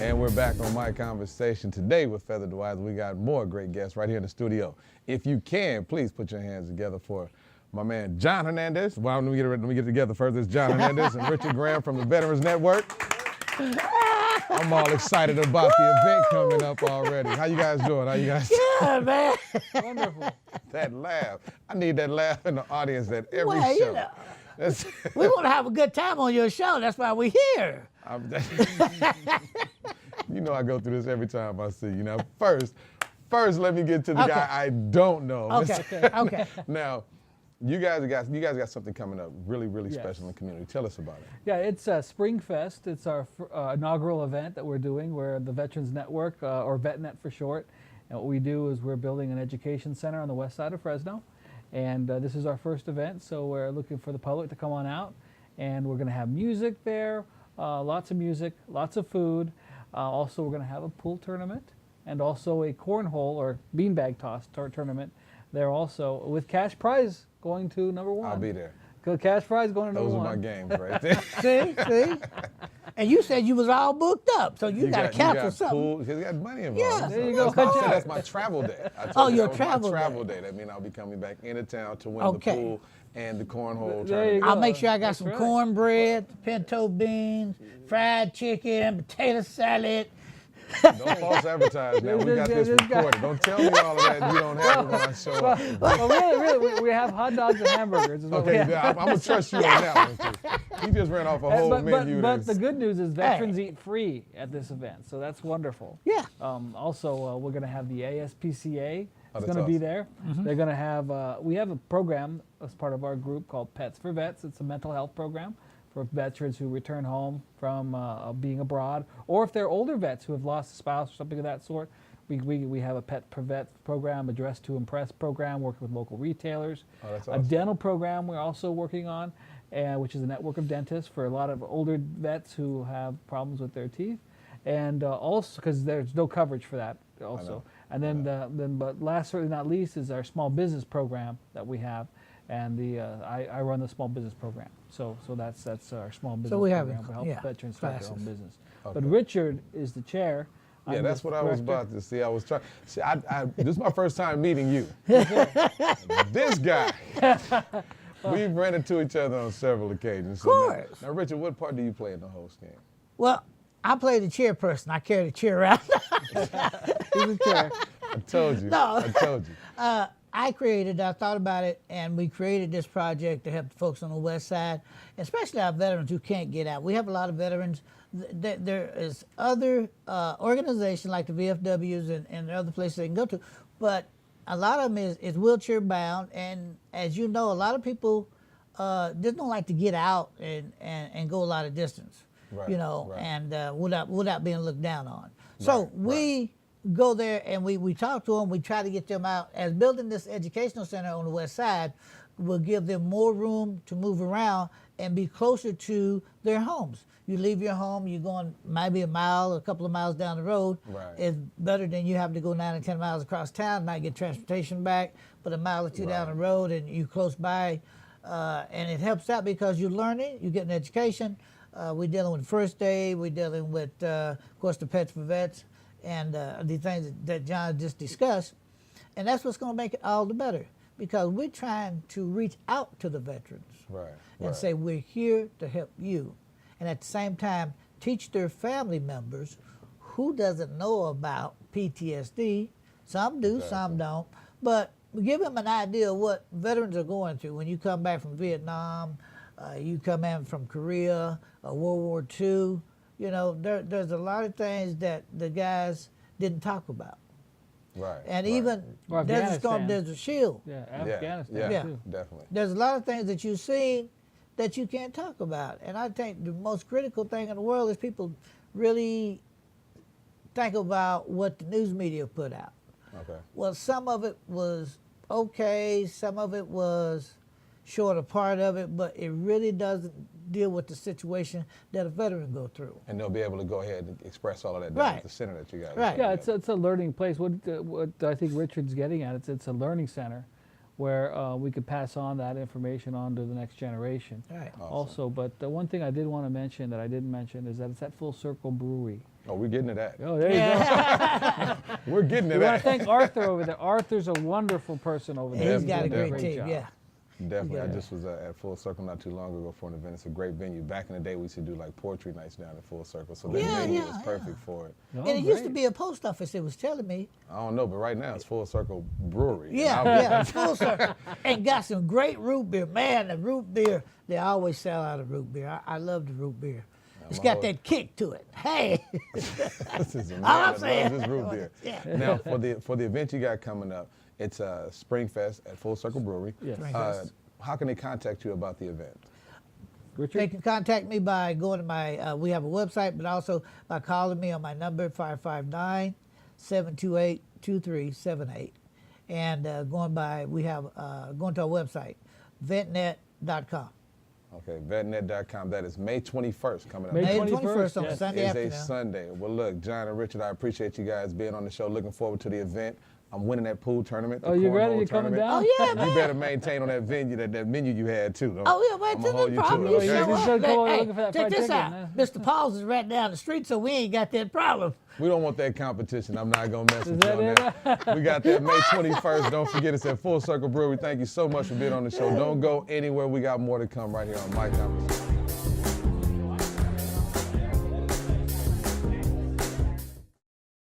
And we're back on My Conversation today with Feathered Wise. We got more great guests right here in the studio. If you can, please put your hands together for my man John Hernandez. Well, let me get together first. It's John Hernandez and Richard Graham from the Veterans Network. I'm all excited about the event coming up already. How you guys doing? How you guys? Yeah, man. Wonderful. That laugh. I need that laugh in the audience at every show. You know, we want to have a good time on your show. That's why we're here. You know I go through this every time I see you. Now, first, let me get to the guy I don't know. Okay. Now, you guys got something coming up really Yes. special in the community. Tell us about it. Yeah, it's Spring Fest. It's our inaugural event that we're doing. We're the Veterans Network, or VetNet for short. And what we do is we're building an education center on the west side of Fresno. And this is our first event, so we're looking for the public to come on out. And we're going to have music there, lots of music, lots of food. Also, we're going to have a pool tournament and also a cornhole or beanbag toss tournament there also, with cash prize going to number one. I'll be there. Cash prize going to number Those one. are my games right there. See? And you said you was all booked up, so you got to cancel something. Pool, because you got money involved. Yeah. There you go. That's my travel day. Your my travel day. That means I'll be coming back into town to win Okay. the pool and the cornhole There you tournament. go. I'll make sure I got That's some right. cornbread, pinto beans, fried chicken, potato salad. Don't false advertise now. We got this recorded. Don't tell me all of that and you don't have it when I show up. Well, really, we have hot dogs and hamburgers. Is what we Okay, have. I'm going to trust you on that one, too. You just ran off a whole menu. But the good news is veterans eat free at this event, so that's wonderful. Yeah. Also, we're going to have the ASPCA. It's that's going to be awesome. there. They're going to have, we have a program as part of our group called Pets for Vets. It's a mental health program for veterans who return home from being abroad, or if they're older vets who have lost a spouse or something of that sort. We have a Pet for Vet program, a Dress to Impress program, working with local retailers. Oh, that's A awesome. dental program we're also working on, which is a network of dentists for a lot of older vets who have problems with their teeth. And also, because there's no coverage for that also. And then, but last certainly not least is our small business program that we have. And I run the small business program. So that's our small business we program. have We help veterans start their own classes. business. Okay. But Richard is the chair. Yeah, I'm that's the what I was director. about to see. I was trying. See, this is my first time meeting you. This guy. We've ran into each other on several occasions. Of course. Now, Richard, what part do you play in the host game? Well, I play the chairperson. I carry the chair around. He's the chair. I told you. No. I told you. I thought about it, and we created this project to help the folks on the west side, especially our veterans who can't get out. We have a lot of veterans. There is other organizations like the VFWs and other places they can go to, but a lot of them is wheelchair bound, and as you know, a lot of people just don't like to get out and go a lot of distance, Right, you know, right. and without being looked down on. So we go there and we talk to them. We try to get them out. As building this educational center on the west side will give them more room to move around and be closer to their homes. You leave your home, you're going maybe a mile, a couple of miles down the road. Right. It's better than you have to go 9 or 10 miles across town, might get transportation back, but a mile or two down the road and you close by. And it helps out because you're learning, you get an education. We're dealing with first aid, we're dealing with, of course, the Pets for Vets, and the things that John just discussed. And that's what's going to make it all the better, because we're trying to reach out to the veterans and say, we're here to help you. And at the same time, teach their family members who doesn't know about PTSD. Some do, some don't. But give them an idea of what veterans are going through when you come back from Vietnam, you come in from Korea, World War II. You know, there's a lot of things that the guys didn't talk about. Right. And right. even Or Desert Storm, Afghanistan. Desert Shield. Yeah, Yeah, Afghanistan yeah, too. definitely. There's a lot of things that you've seen that you can't talk about. And I think the most critical thing in the world is people really think about what the news media put out. Okay. Well, some of it was okay, some of it was short a part of it, but it really doesn't deal with the situation that a veteran go through. And they'll be able to go ahead and express all of that down Right. at the center that you got. Right. Yeah, it's a learning place. What I think Richard's getting at, it's a learning center where we could pass on that information on to the next generation. Right. Awesome. Also, but the one thing I did want to mention that I didn't mention is that it's at Full Circle Brewery. Oh, we're getting to that. Oh, there you go. We're getting to We want that. to thank Arthur over there. Arthur's a wonderful person over there. He's got a Definitely, great team. job. Yeah. Definitely. I Yeah. just was at Full Circle not too long ago for an event. It's a great venue. Back in the day, we used to do like poetry nights down at Full Circle. So that Yeah, venue yeah, was perfect for it. Oh, And it used to great. be a post office. It was telling me. I don't know, but right now it's Full Circle Brewery. And Yeah, I was- yeah, full circle. And got some great root beer. Man, the root beer, they always sell out of root beer. I love the root beer. It's my got whole- that kick to it. Hey. This is a man All I'm that saying. loves his root beer. Yeah. Now, for the event you got coming up, it's Spring Fest at Full Circle Brewery. Yes. Spring Uh, Fest. how can they contact you about the event? Richard? They can contact me by going to my, we have a website, but also by calling me on my number, 559-728-2378. And we have, going to our website, ventnet.com. Okay, vetnet.com. That is May 21st coming up. May May 21st, 21st on yes. Sunday It's afternoon. a Sunday. Well, look, John and Richard, I appreciate you guys being on the show. Looking forward to the event. I'm winning that pool tournament. The Oh, you ready? cornhole You coming tournament. down? Oh, yeah, man. You better maintain on that venue, that menu you had too. Oh, yeah, wait, I'ma till hold the you to problem. it, You okay? show He's up. gonna come over Hey, looking for that check fried this chicken, out. man. Mr. Paul's is right down the street, so we ain't got that problem. We don't want that competition. I'm not going to mess Is with you on that that. We got that May 21st. Don't forget, it's at Full Circle Brewery. Thank you so much for being on the show. Don't go anywhere. We got more to come right here on My Conversation.